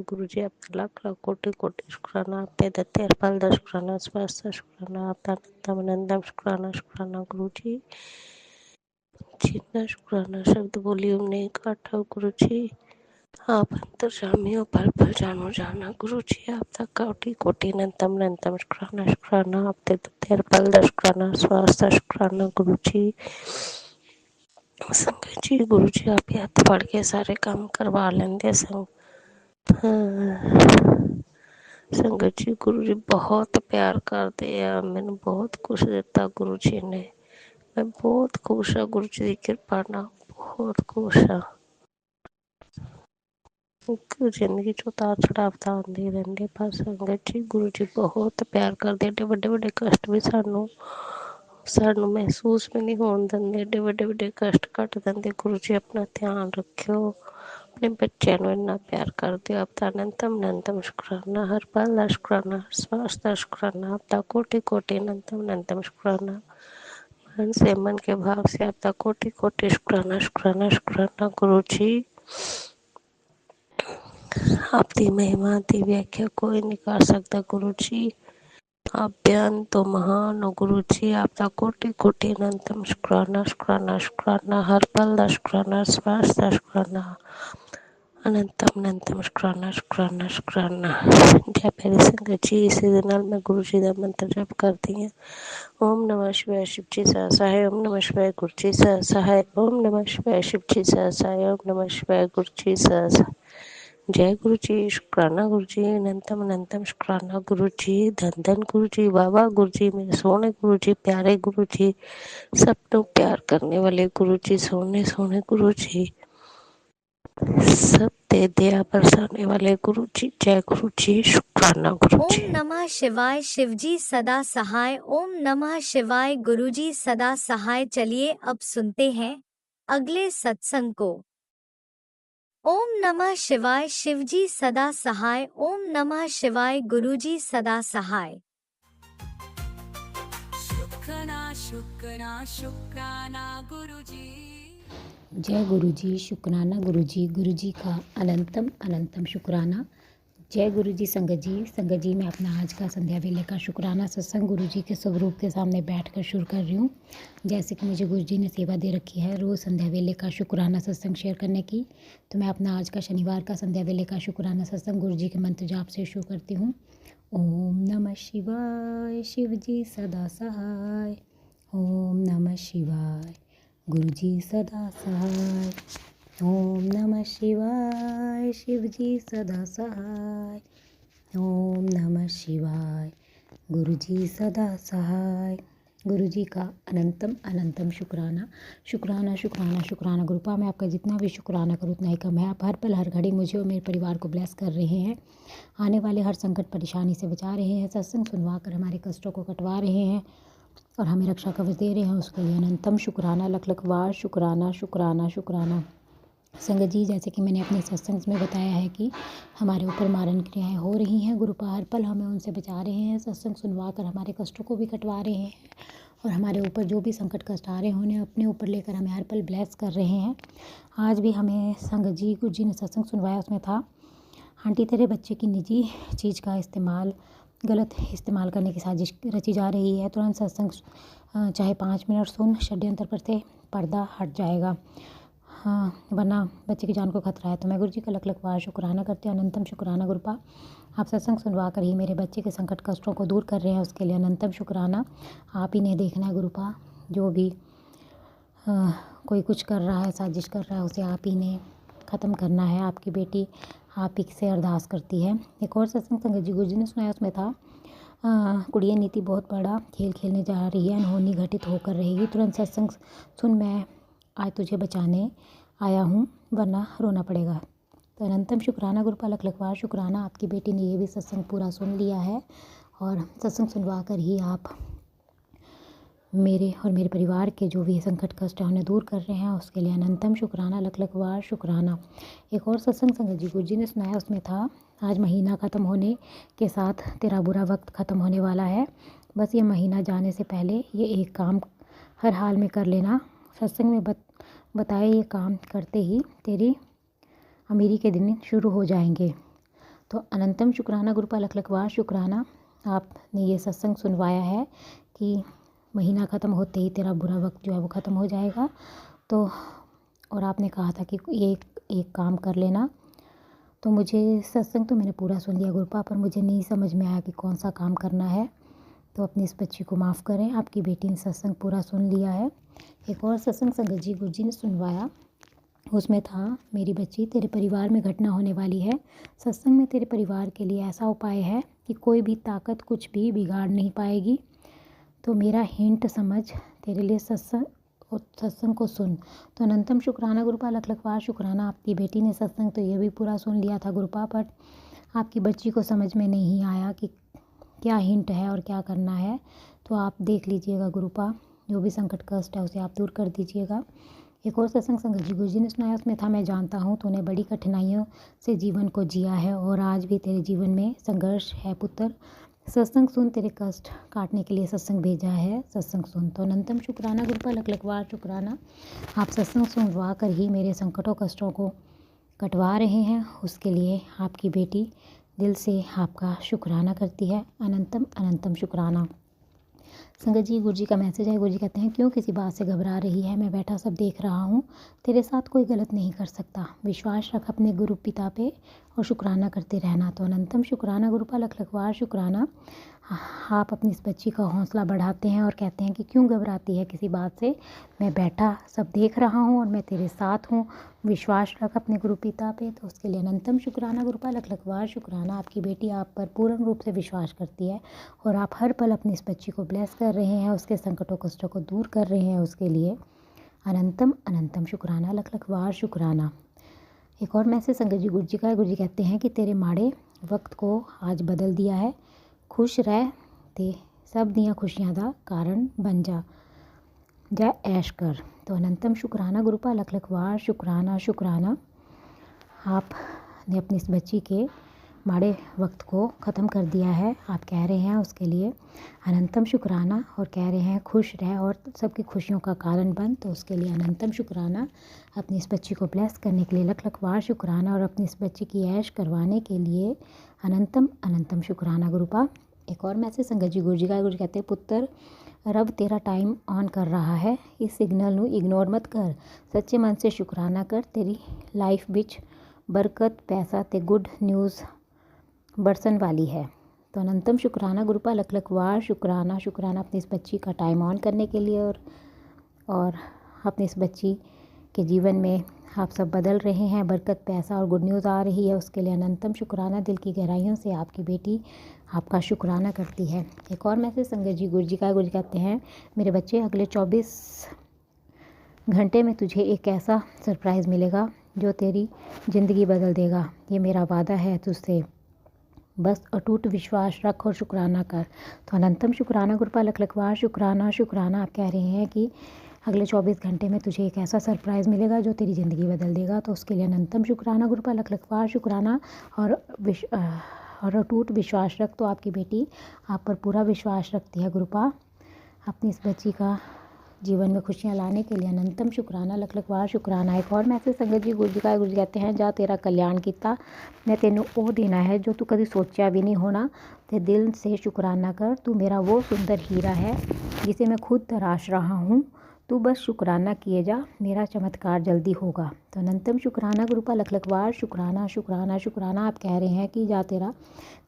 गुरु जी आपका लाख लाख कोटि कोटि शुक्राना। आपके दत्ते हर पल का शुक्राना, स्वास्थ्य शुक्राना, आपका अनंतम अनंतम शुक्राना शुक्राना गुरु जी। जितना शुक्राना शब्द बोली नहीं काटा गुरु जी। आप अंतर्जामी हो, पल पल जानो जाना गुरु जी। आपका कोटि कोटि अनंतम अनंतम शुक्राना शुक्राना। आपके दत्ते हर पल का शुक्राना, स्वास्थ्य शुक्राना गुरु जी। संगत जी गुरु जी आप हथ फड़ के सारे काम करवा लेंगे संगत जी गुरु जी बहुत प्यार करते हैं। मैंने बहुत कुछ दिता गुरु जी ने, मैं बहुत खुश हाँ गुरु जी की कृपा ना, बहुत खुश हाँ। जिंदगी च उतार चढ़ाव तो आते रहते, पर संगत जी गुरु जी बहुत प्यार करते। एडे बड़े बड़े कष्ट भी सानू महसूस भी नहीं होने देंगे। एडे बड़े बड़े कष्ट घट देंगे। गुरु जी अपना ध्यान रखियो, अपने बच्चों को इन्ना प्यार करते हो। आपका अनंतम अनंतम शुक्राना, हर पल का शुक्राना, स्वास्थ्य का शुक्राना, आपका कोटि कोटि अनंतम अनंतम शुक्राना। मन से मन के भाव से आपका कोटि कोटि शुक्राना शुक्राना शुक्राना गुरु जी। आपकी महिमा की व्याख्या कोई नहीं कर सकता गुरु जी। आप बेअंत हो, महान हो गुरु जी। आपका कोटि कोटि अनंतम शुक्राना शुक्राना शुक्राना, हर पल का शुक्राना, स्वास्थ्य का शुक्राना, अनंतम अनंतम शुक्राना शुक्राना शुक्राना। जय प्यारी संगत जी, इसी दे नाल मैं गुरु जी का मंत्र जप करती हूँ। ओम नमः शिवाय शिव जी सहसाय ओम नमः शिवाय गुरु जी सहसाय ओम नमः शिवाय शिव जी सहसाय ओम नमः शिवाय गुरु जी सहसाय। जय गुरु जी, शुक्राना गुरु जी, अनंतम अनंतम शुक्राना गुरु जी। धन धन गुरु जी, बाबा गुरु जी, मेरे सोने गुरु जी, प्यारे गुरु जी, सबको प्यार करने वाले गुरु जी, सोने सोने गुरु जी, सब दे दया बरसाने वाले गुरु जी। जय गुरु जी, शुक्राना गुरु ओम जी। नमः शिवाय शिवजी सदा सहाय। ओम नमः शिवाय गुरुजी सदा सहाय। चलिए अब सुनते हैं अगले सत्संग को। ओम नमः शिवाय शिवजी सदा सहाय। ओम नमः शिवाय गुरुजी सदा सहाय। शुक्राना शुक्राना गुरुजी। जय गुरु जी, शुक्राना गुरु जी का अनंतम अनंतम शुक्राना। जय गुरु जी संगत जी मैं अपना आज का संध्या वेले का शुक्राना सत्संग गुरु जी के स्वरूप के सामने बैठकर शुरू कर रही हूँ। जैसे कि मुझे गुरु जी ने सेवा दे रखी है रोज़ संध्या वेले का शुक्राना सत्संग शेयर करने की, तो मैं अपना आज का शनिवार का संध्या वेले का शुक्राना सत्संग गुरु जी के मंत्र जाप से शुरू करती हूँ। ओम नमः शिवाय शिव जी सदा सहाय। ओम नमः शिवाय गुरु जी सदा सहाय। ओम नमः शिवाय शिव जी सदा सहाय। ओम नमः शिवाय गुरु जी सदा सहाय। गुरु जी का अनंतम अनंतम शुक्राना शुक्राना शुक्राना शुक्राना। गुरुपा मैं आपका जितना भी शुक्राना करूँ उतना ही कम है। आप हर पल हर घड़ी मुझे और मेरे परिवार को ब्लेस कर रहे हैं, आने वाले हर संकट परेशानी से बचा रहे हैं, सत्संग सुनवा कर हमारे कष्टों को कटवा रहे हैं और हमें रक्षा कवच दे रहे हैं। उसके लिए अनंतम शुक्राना, लख लख बार शुक्राना शुक्राना शुक्राना। संगत जी जैसे कि मैंने अपने सत्संग में बताया है कि हमारे ऊपर मारण क्रियाएं हो रही हैं, गुरुपा हर पल हमें उनसे बचा रहे हैं, सत्संग सुनवा कर हमारे कष्टों को भी कटवा रहे हैं और हमारे ऊपर जो भी संकट कष्ट आ रहे हैं उन्हें अपने ऊपर लेकर हमें हर पल ब्लेस कर रहे हैं। आज भी हमें संगत जी गुरु जी ने सत्संग सुनवाया, उसमें था, आंटी तेरे बच्चे की निजी चीज़ का इस्तेमाल, गलत इस्तेमाल करने की साजिश रची जा रही है। तुरंत सत्संग चाहे 5 मिनट सुन, षड्यंत्र पर से पर्दा हट जाएगा, हाँ, वरना बच्चे की जान को खतरा है। तो मैं गुरु जी का लख लख बार शुक्राना करती हूँ। अनंतम शुक्राना गुरुपा, आप सत्संग सुनवा कर ही मेरे बच्चे के संकट कष्टों को दूर कर रहे हैं, उसके लिए अनंतम शुक्राना। आप ही ने देखना है गुरुपा, जो भी कोई कुछ कर रहा है, साजिश कर रहा है, उसे आप ही ने ख़त्म करना है। आपकी बेटी आप ही से अरदास करती है। एक और सत्संग संगत जी गुरु जी ने सुनाया, उसमें था, कुड़िया नीति बहुत बड़ा खेल खेलने जा रही है, अनहोनी घटित होकर रहेगी। तुरंत सत्संग सुन, मैं आज तुझे बचाने आया हूँ, वरना रोना पड़ेगा। तो अनंतम शुक्राना गुरुपा, लख लख बार शुक्राना। आपकी बेटी ने ये भी सत्संग पूरा सुन लिया है और सत्संग सुनवा कर ही आप मेरे और मेरे परिवार के जो भी संकट कष्ट है उन्हें दूर कर रहे हैं, उसके लिए अनंतम शुक्राना, लख लख बार शुक्राना। एक और सत्संग संगत जी गुरु जी ने सुनाया, उसमें था, आज महीना ख़त्म होने के साथ तेरा बुरा वक्त ख़त्म होने वाला है। बस ये महीना जाने से पहले ये एक काम हर हाल में कर लेना। सत्संग में बताए ये काम करते ही तेरी अमीरी के दिन शुरू हो जाएंगे। तो अनंतम शुक्राना गुरुपा, लख लख बार शुक्राना। आपने ये सत्संग सुनवाया है कि महीना ख़त्म होते ही तेरा बुरा वक्त जो है वो ख़त्म हो जाएगा। तो और आपने कहा था कि ये एक काम कर लेना। तो मुझे सत्संग तो मैंने पूरा सुन लिया गुरुपा, पर मुझे नहीं समझ में आया कि कौन सा काम करना है। तो अपनी इस बच्ची को माफ़ करें, आपकी बेटी ने सत्संग पूरा सुन लिया है। एक और सत्संग संगत जी गुरु जी ने सुनवाया, उसमें था, मेरी बच्ची तेरे परिवार में घटना होने वाली है। सत्संग में तेरे परिवार के लिए ऐसा उपाय है कि कोई भी ताकत कुछ भी बिगाड़ नहीं पाएगी। तो मेरा हिंट समझ, तेरे लिए सत्संग को सुन। तो अनंतम शुक्राना गुरुपा, लख लख बार शुक्राना। आपकी बेटी ने सत्संग तो ये भी पूरा सुन लिया था गुरुपा, पर आपकी बच्ची को समझ में नहीं आया कि क्या हिंट है और क्या करना है। तो आप देख लीजिएगा गुरुपा, जो भी संकट कष्ट है उसे आप दूर कर दीजिएगा। एक और सत्संग संगत जी गुरु जी ने सुनाया, उसमें था, मैं जानता हूँ तूने बड़ी कठिनाइयों से जीवन को जिया है और आज भी तेरे जीवन में संघर्ष है पुत्र। सत्संग सुन, तेरे कष्ट काटने के लिए सत्संग भेजा है, सत्संग सुन। तो अनंतम शुक्राना गुरुपा, लख लख बार शुक्राना। आप सत्संग सुनवा कर ही मेरे संकटों कष्टों को कटवा रहे हैं, उसके लिए आपकी बेटी दिल से आपका शुक्राना करती है। अनंतम अनंतम शुक्राना। संगत जी गुरु जी का मैसेज है, गुरु जी कहते हैं, क्यों किसी बात से घबरा रही है, मैं बैठा सब देख रहा हूँ, तेरे साथ कोई गलत नहीं कर सकता। विश्वास रख अपने गुरु पिता पे और शुक्राना करते रहना। तो अनंतम शुक्राना गुरुपा, लख लख बार शुक्राना। आप अपनी इस बच्ची का हौसला बढ़ाते हैं और कहते हैं कि क्यों घबराती है किसी बात से, मैं बैठा सब देख रहा हूँ और मैं तेरे साथ हूँ, विश्वास रख अपने गुरु पिता पे। तो उसके लिए अनंतम शुक्राना गुरुपा, लख लख बार शुक्राना। आपकी बेटी आप पर पूर्ण रूप से विश्वास करती है और आप हर पल अपनी इस बच्ची को ब्लेस कर रहे हैं, उसके संकटों कष्टों को दूर कर रहे हैं, उसके लिए अनंतम अनंतम शुक्राना, लख लख बार शुक्राना। एक और मैसेज संगत जी गुरु जी का है, गुरु जी कहते हैं कि तेरे माड़े वक्त को आज बदल दिया है, खुश रह ते सब दियाँ खुशियाँ दा कारण बन जा ऐश कर। तो अनंतम शुक्राना गुरुपा, लख लख बार शुक्राना शुक्राना। आपने अपनी इस बच्ची के माड़े वक्त को ख़त्म कर दिया है, आप कह रहे हैं, उसके लिए अनंतम शुक्राना। और कह रहे हैं खुश रह और सबकी खुशियों का कारण बन। तो उसके लिए अनंतम शुक्राना। अपनी इस बच्ची को ब्लेस करने के लिए लख लख बार शुक्राना और अपनी इस बच्ची की ऐश करवाने के लिए अनंतम अनंतम शुक्राना गुरुपा। एक और मैसेज संगत जी गुरु जी का, गुरु कहते हैं, पुत्र रब तेरा टाइम ऑन कर रहा है, इस सिग्नल ਨੂੰ इग्नोर मत कर, सच्चे मन से शुक्राना कर, तेरी लाइफ ਵਿੱਚ बरकत पैसा ते गुड न्यूज़ बरसन वाली है। तो अनंतम शुक्राना गुरुपा, लख लख बार शुक्राना शुक्राना। अपनी इस बच्ची का टाइम ऑन करने के लिए और अपनी इस बच्ची के जीवन में आप सब बदल रहे हैं, बरकत पैसा और गुड न्यूज़ आ रही है, उसके लिए अनंतम शुक्राना। दिल की गहराइयों से आपकी बेटी आपका शुक्राना करती है। एक और मैसेज संगत जी गुरु जी का, गुरु जी कहते हैं, मेरे बच्चे अगले 24 घंटे में तुझे एक ऐसा सरप्राइज़ मिलेगा जो तेरी ज़िंदगी बदल देगा, ये मेरा वादा है तुझसे, बस अटूट विश्वास रख और शुक्राना कर। तो अनंतम शुक्राना गुरुपा, लख लख बार शुक्राना शुक्राना। आप कह रहे हैं कि अगले 24 घंटे में तुझे एक ऐसा सरप्राइज़ मिलेगा जो तेरी ज़िंदगी बदल देगा। तो उसके लिए अनंतम शुक्राना गुरुपा, लख लख बार शुक्राना और अटूट विश्वास रख। तो आपकी बेटी आप पर पूरा विश्वास रखती है गुरुपा। अपनी इस बच्ची का जीवन में खुशियाँ लाने के लिए अनंतम शुक्राना, लख लख वार शुक्राना। एक और मैसेज संगत जी गुरु जी कहते हैं, जा तेरा कल्याण किता मैं तेनू ਉਹ देना है जो तू कभी सोचा भी नहीं होना, ते दिल से शुक्राना कर, तू मेरा वो सुंदर हीरा है जिसे मैं खुद तराश रहा हूँ, तू बस शुक्राना किए जा, मेरा चमत्कार जल्दी होगा। तो अनंतम शुक्राना गुरुपा, लख लख वार शुक्राना शुक्राना शुक्राना। आप कह रहे हैं कि जा तेरा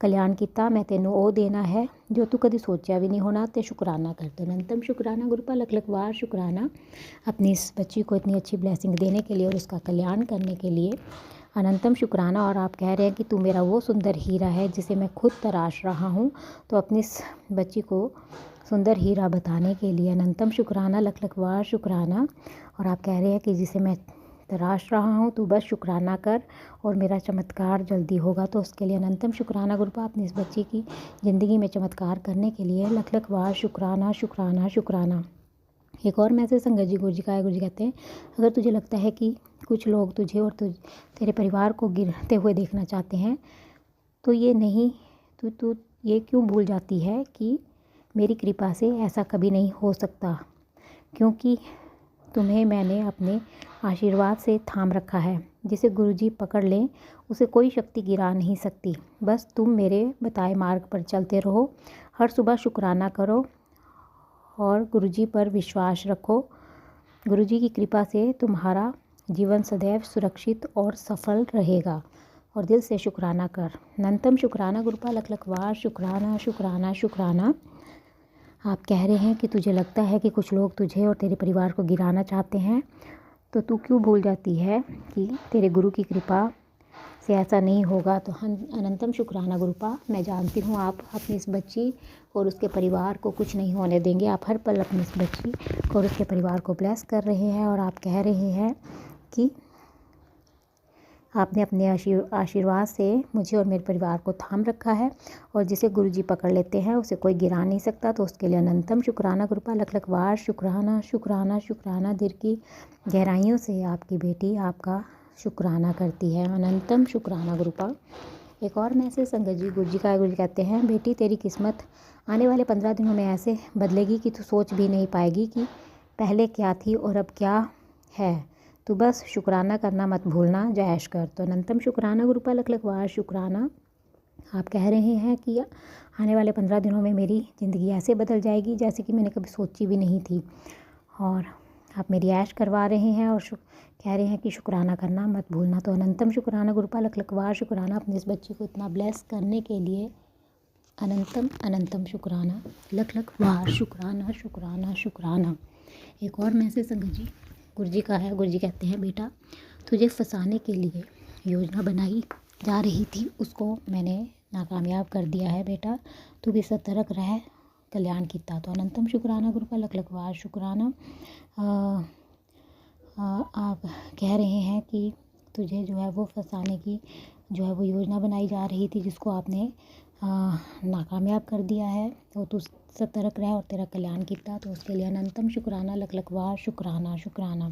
कल्याण किता मैं तेनू ਉਹ देना है जो तू कभी सोचा भी नहीं होना, ते शुक्राना कर। तो अनंतम शुक्राना गुरुपा, लख लख वार शुक्राना अपनी इस बच्ची को इतनी अच्छी ब्लेसिंग देने के लिए और उसका कल्याण करने के लिए अनंतम शुक्राना। और आप कह रहे हैं कि तू मेरा वो सुंदर हीरा है जिसे मैं खुद तराश रहा हूँ, तो अपनी इस बच्ची को सुंदर हीरा बताने के लिए अनंतम शुक्राना, लख लख वार शुक्राना। और आप कह रहे हैं कि जिसे मैं तराश रहा हूँ तू बस शुक्राना कर और मेरा चमत्कार जल्दी होगा। तो उसके लिए अनंतम शुक्राना गुरुपा, अपनी इस बच्ची की ज़िंदगी में चमत्कार करने के लिए लख लख वार शुक्राना शुक्राना शुक्राना। एक और मैसेज संगत जी गुरु जी का है। गुरु जी कहते हैं, अगर तुझे लगता है कि कुछ लोग तुझे और तेरे परिवार को गिरते हुए देखना चाहते हैं, तो ये नहीं तू ये क्यों भूल जाती है कि मेरी कृपा से ऐसा कभी नहीं हो सकता, क्योंकि तुम्हें मैंने अपने आशीर्वाद से थाम रखा है। जिसे गुरुजी पकड़ लें उसे कोई शक्ति गिरा नहीं सकती। बस तुम मेरे बताए मार्ग पर चलते रहो, हर सुबह शुक्राना करो और गुरुजी पर विश्वास रखो। गुरुजी की कृपा से तुम्हारा जीवन सदैव सुरक्षित और सफल रहेगा और दिल से शुक्राना कर। अनंतम शुक्राना गुरुपा, लख लख वार शुक्राना शुक्राना शुक्राना। आप कह रहे हैं कि तुझे लगता है कि कुछ लोग तुझे और तेरे परिवार को गिराना चाहते हैं, तो तू क्यों भूल जाती है कि तेरे गुरु की कृपा से ऐसा नहीं होगा। तो अनंतम शुक्राना गुरुपा, मैं जानती हूँ आप अपनी इस बच्ची और उसके परिवार को कुछ नहीं होने देंगे। आप हर पल अपनी इस बच्ची और उसके परिवार को ब्लेस कर रहे हैं और आप कह रहे हैं कि आपने अपने आशीर्वाद से मुझे और मेरे परिवार को थाम रखा है और जिसे गुरुजी पकड़ लेते हैं उसे कोई गिरा नहीं सकता। तो उसके लिए अनंतम शुक्राना गुरुपा, लख लख वार शुक्राना शुक्राना शुक्राना। दिल की गहराइयों से आपकी बेटी आपका शुक्राना करती है। अनंतम शुक्राना गुरुपा। एक और मैसेज संगत जी गुरु जी का। गुरु जी कहते हैं, बेटी तेरी किस्मत आने वाले 15 दिनों में ऐसे बदलेगी कि तू सोच भी नहीं पाएगी कि पहले क्या थी और अब क्या है। तू बस शुक्राना करना मत भूलना, जय ऐश कर। तो अनंतम शुक्राना गुरुपा, लख लख वार शुक्राना। आप कह रहे हैं कि आने वाले 15 दिनों में मेरी ज़िंदगी ऐसे बदल जाएगी जैसे कि मैंने कभी सोची भी नहीं थी, और आप मेरी ऐश करवा रहे हैं और कह रहे हैं कि शुक्राना करना मत भूलना। तो अनंतम शुक्राना गुरुपा, लख लख वार शुक्राना। अपनी इस बच्ची को इतना ब्लेस करने के लिए अनंतम अनंतम शुक्राना, लख लख वार शुक्राना शुक्राना शुक्राना। एक और मैसेज संगत जी गुरु जी का है। गुरु जी कहते हैं, बेटा तुझे फंसाने के लिए योजना बनाई जा रही थी, उसको मैंने नाकामयाब कर दिया है। बेटा तू भी सतर्क रह, कल्याण किता। तो अनंतम शुक्राना गुरुपा, लख लख वार शुक्राना। आप कह रहे हैं कि तुझे जो है वो फंसाने की जो है वो योजना बनाई जा रही थी, जिसको आपने नाकामयाब कर दिया है। तो तू सतर्क रह और तेरा कल्याण किया। तो उसके लिए अनंतम शुक्राना, लख लख वार शुक्राना शुक्राना।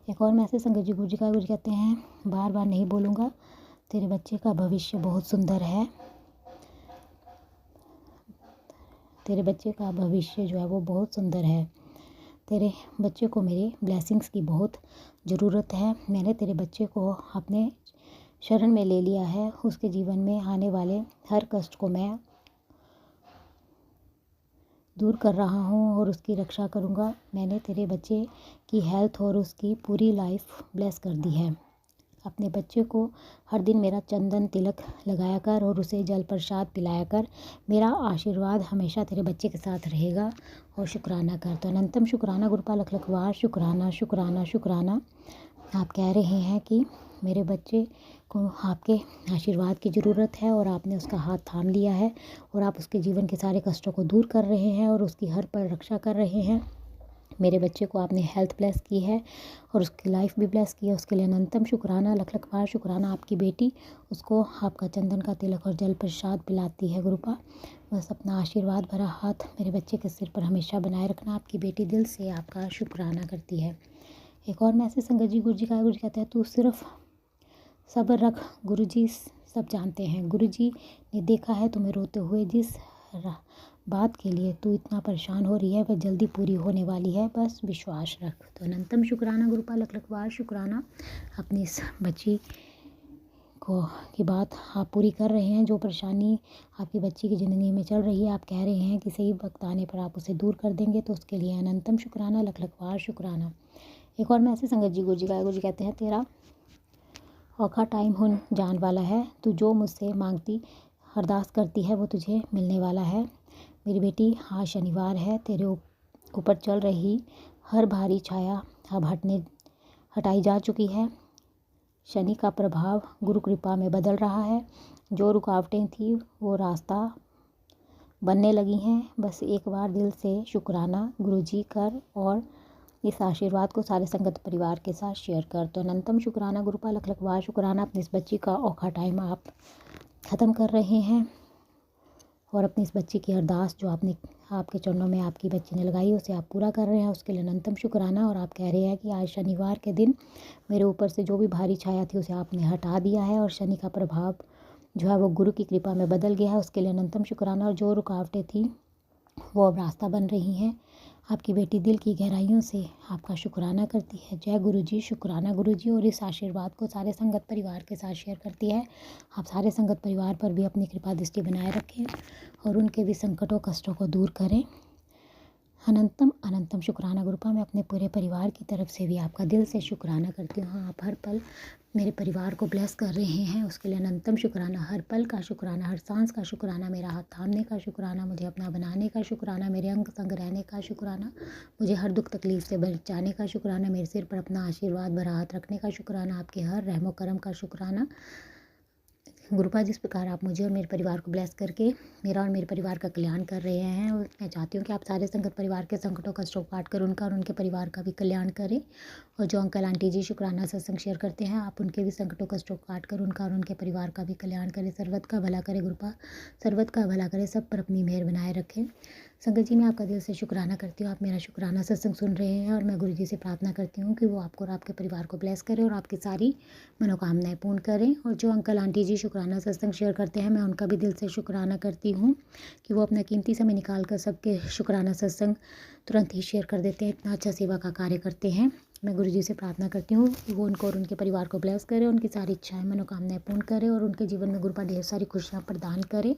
एक और मैसेज संगत जी गुरु जी का। गुरु जी कहते हैं, बार बार नहीं बोलूँगा, तेरे बच्चे का भविष्य बहुत सुंदर है। तेरे बच्चे का भविष्य जो है वो बहुत सुंदर है। तेरे बच्चे को मेरे ब्लेसिंग्स की बहुत ज़रूरत है। मैंने तेरे बच्चे को अपने शरण में ले लिया है। उसके जीवन में आने वाले हर कष्ट को मैं दूर कर रहा हूँ और उसकी रक्षा करूँगा। मैंने तेरे बच्चे की हेल्थ और उसकी पूरी लाइफ ब्लेस कर दी है। अपने बच्चे को हर दिन मेरा चंदन तिलक लगाया कर और उसे जल प्रसाद पिलाया कर। मेरा आशीर्वाद हमेशा तेरे बच्चे के साथ रहेगा और शुक्राना कर। तो अनंतम शुक्राना गुरुपा, लख लख वार शुक्राना शुक्राना शुक्राना। आप कह रहे हैं कि मेरे बच्चे को आपके आशीर्वाद की ज़रूरत है और आपने उसका हाथ थाम लिया है और आप उसके जीवन के सारे कष्टों को दूर कर रहे हैं और उसकी हर पल रक्षा कर रहे हैं। मेरे बच्चे को आपने हेल्थ ब्लेस की है और उसकी लाइफ भी ब्लेस की है। उसके लिए अनंतम शुक्राना, लख लख वार शुक्राना। आपकी बेटी उसको आपका चंदन का तिलक और जल प्रसाद पिलाती है गुरुपा। बस अपना आशीर्वाद भरा हाथ मेरे बच्चे के सिर पर हमेशा बनाए रखना। आपकी बेटी दिल से आपका शुक्राना करती है। एक और मैसेज संगत जी गुरु जी का। गुरु जी कहते हैं, तू सिर्फ सब्र रख, गुरुजी सब जानते हैं। गुरुजी ने देखा है तुम्हें रोते हुए। जिस बात के लिए तू इतना परेशान हो रही है वह जल्दी पूरी होने वाली है, बस विश्वास रख। तो अनंतम शुक्राना गुरुपा, लख लख बार शुक्राना। अपनी इस बच्ची को की बात आप पूरी कर रहे हैं। जो परेशानी आपकी बच्ची की ज़िंदगी में चल रही है, आप कह रहे हैं कि सही वक्त आने पर आप उसे दूर कर देंगे, तो उसके लिए अनंतम शुक्राना, लख लख बार शुक्राना। एक और मैसेज संगत जी, गुरु जी का। गुरु जी कहते हैं, तेरा औखा टाइम हो जान वाला है। तू जो मुझसे मांगती अरदास करती है वो तुझे मिलने वाला है। मेरी बेटी, आज शनिवार है। तेरे ऊपर चल रही हर भारी छाया अब हटाई जा चुकी है। शनि का प्रभाव गुरु कृपा में बदल रहा है। जो रुकावटें थी वो रास्ता बनने लगी हैं। बस एक बार दिल से शुक्राना गुरुजी कर और इस आशीर्वाद को सारे संगत परिवार के साथ शेयर कर। तो अनंतम शुक्राना गुरुपा, लख लख बार शुक्राना। अपनी इस बच्ची का औखा टाइम आप ख़त्म कर रहे हैं और अपनी इस बच्ची की अरदास जो आपके चरणों में आपकी बच्ची ने लगाई उसे आप पूरा कर रहे हैं, उसके लिए अनंतम शुक्राना। और आप कह रहे हैं कि आज शनिवार के दिन मेरे ऊपर से जो भी भारी छाया थी उसे आपने हटा दिया है और शनि का प्रभाव जो है वो गुरु की कृपा में बदल गया है, उसके लिए अनंतम शुक्राना। और जो रुकावटें थी वो अब रास्ता बन रही हैं। आपकी बेटी दिल की गहराइयों से आपका शुक्राना करती है। जय गुरु जी, शुक्राना गुरु जी। और इस आशीर्वाद को सारे संगत परिवार के साथ शेयर करती है। आप सारे संगत परिवार पर भी अपनी कृपा दृष्टि बनाए रखें और उनके भी संकटों कष्टों को दूर करें। अनंतम अनंतम शुक्राना गुरुपा। मैं अपने पूरे परिवार की तरफ से भी आपका दिल से शुक्राना करती हूँ। आप हर पल मेरे परिवार को ब्लेस कर रहे हैं, उसके लिए अनंतम शुक्राना। हर पल का शुक्राना, हर सांस का शुक्राना, मेरा हाथ थामने का शुक्राना, मुझे अपना बनाने का शुक्राना, मेरे अंग संग रहने का शुक्राना, मुझे हर दुख तकलीफ से बचाने का शुक्राना, मेरे सिर पर अपना आशीर्वाद भरा हाथ रखने का शुक्राना, आपके हर रहमो करम का शुक्राना। गुरुपा, जिस प्रकार आप मुझे और मेरे परिवार को ब्लेस करके मेरा और मेरे परिवार का कल्याण कर रहे हैं, और मैं चाहती हूँ कि आप सारे संगत परिवार के संकटों कष्टों को काट कर उनका और उनके परिवार का भी कल्याण करें। और जो अंकल आंटी जी शुक्राना सत्संग शेयर करते हैं, आप उनके भी संकटों कष्टों को काट कर उनका और उनके परिवार का भी कल्याण करें। सर्वत का भला करे गुरुपा, सर्वत का भला करे, सब पर अपनी मेहर बनाए रखें। संगत जी, मैं आपका दिल से शुक्राना करती हूँ। आप मेरा शुक्राना सत्संग सुन रहे हैं और मैं गुरु जी से प्रार्थना करती हूँ कि वो आपको और आपके परिवार को ब्लेस करें और आपकी सारी मनोकामनाएं पूर्ण करें। और जो अंकल आंटी जी शुक्राना सत्संग शेयर करते हैं, मैं उनका भी दिल से शुक्राना करती हूँ कि वो अपना कीमती समय निकाल कर सबके शुक्राना सत्संग तुरंत ही शेयर कर देते हैं। इतना अच्छा सेवा का कार्य करते हैं। मैं गुरु जी से प्रार्थना करती हूँ कि वो उनको और उनके परिवार को ब्लेस करे, उनकी सारी इच्छाएं मनोकामनाएं पूर्ण करे और उनके जीवन में गुरुपा ढेर सारी खुशियाँ प्रदान करे।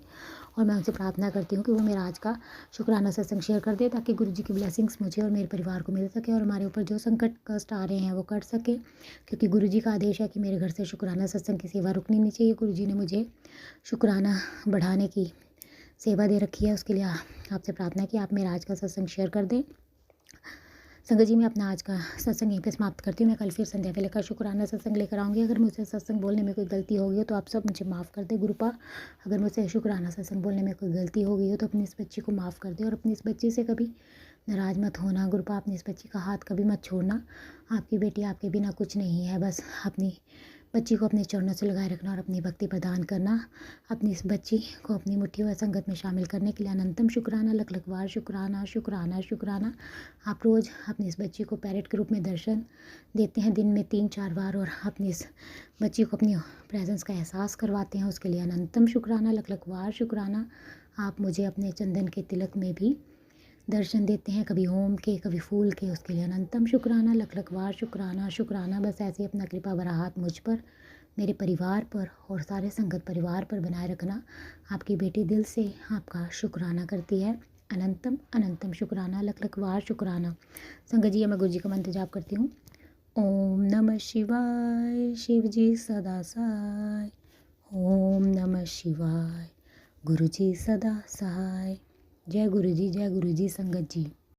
और मैं उनसे प्रार्थना करती हूँ कि वो मेरा आज का शुक्राना सत्संग शेयर कर दे, ताकि गुरु जी की ब्लेसिंग्स मुझे और मेरे परिवार को मिल सके और हमारे ऊपर जो संकट कष्ट आ रहे हैं वो कट सके, क्योंकि गुरु जी का आदेश है कि मेरे घर से शुक्राना सत्संग की सेवा रुकनी नहीं चाहिए। गुरु जी ने मुझे शुक्राना बढ़ाने की सेवा दे रखी है, उसके लिए आपसे प्रार्थना कि आप मेरा आज का सत्संग शेयर कर दें। संगत जी, मैं अपना आज का सत्संग यहीं पे समाप्त करती हूँ। मैं कल फिर संध्या वेले का शुक्राना सत्संग लेकर आऊँगी। अगर मुझसे सत्संग बोलने में कोई गलती हो गई हो तो आप सब मुझे माफ़ कर दे गुरुपा। अगर मुझसे शुक्राना सत्संग बोलने में कोई गलती हो गई हो तो अपनी इस बच्ची को माफ़ कर दे और अपनी इस बच्ची से कभी नाराज़ मत होना गुरुपा। अपनी इस बच्ची का हाथ कभी मत छोड़ना। आपकी बेटी आपके बिना कुछ नहीं है, बस अपनी बच्ची को अपने चरणों से लगाए रखना और अपनी भक्ति प्रदान करना। अपनी इस बच्ची को अपनी मुट्ठी व संगत में शामिल करने के लिए अनंतम शुक्राना, लख लख बार शुक्राना शुक्राना शुक्राना। आप रोज़ अपनी इस बच्ची को पैरेट के रूप में दर्शन देते हैं दिन में 3-4 बार और अपनी इस बच्ची को अपनी प्रेजेंस का एहसास करवाते हैं, उसके लिए अनंतम शुक्राना, लख लख बार शुक्राना। आप मुझे अपने चंदन के तिलक में भी दर्शन देते हैं, कभी ओम के कभी फूल के, उसके लिए अनंतम शुक्राना, लख लख बार शुक्राना शुक्राना। बस ऐसे अपना कृपा भरा हाथ मुझ पर, मेरे परिवार पर और सारे संगत परिवार पर बनाए रखना। आपकी बेटी दिल से आपका शुक्राना करती है। अनंतम अनंतम शुक्राना, लख लख बार शुक्राना। संगत जी, मैं गुरु जी का मंत्र जाप करती हूँ। ओम नमः शिवाय, शिव जी सदा सहाय। ओम नमः शिवाय, गुरु जी सदा सहाय। जय गुरु जी, जय गुरु जी। संगत जी।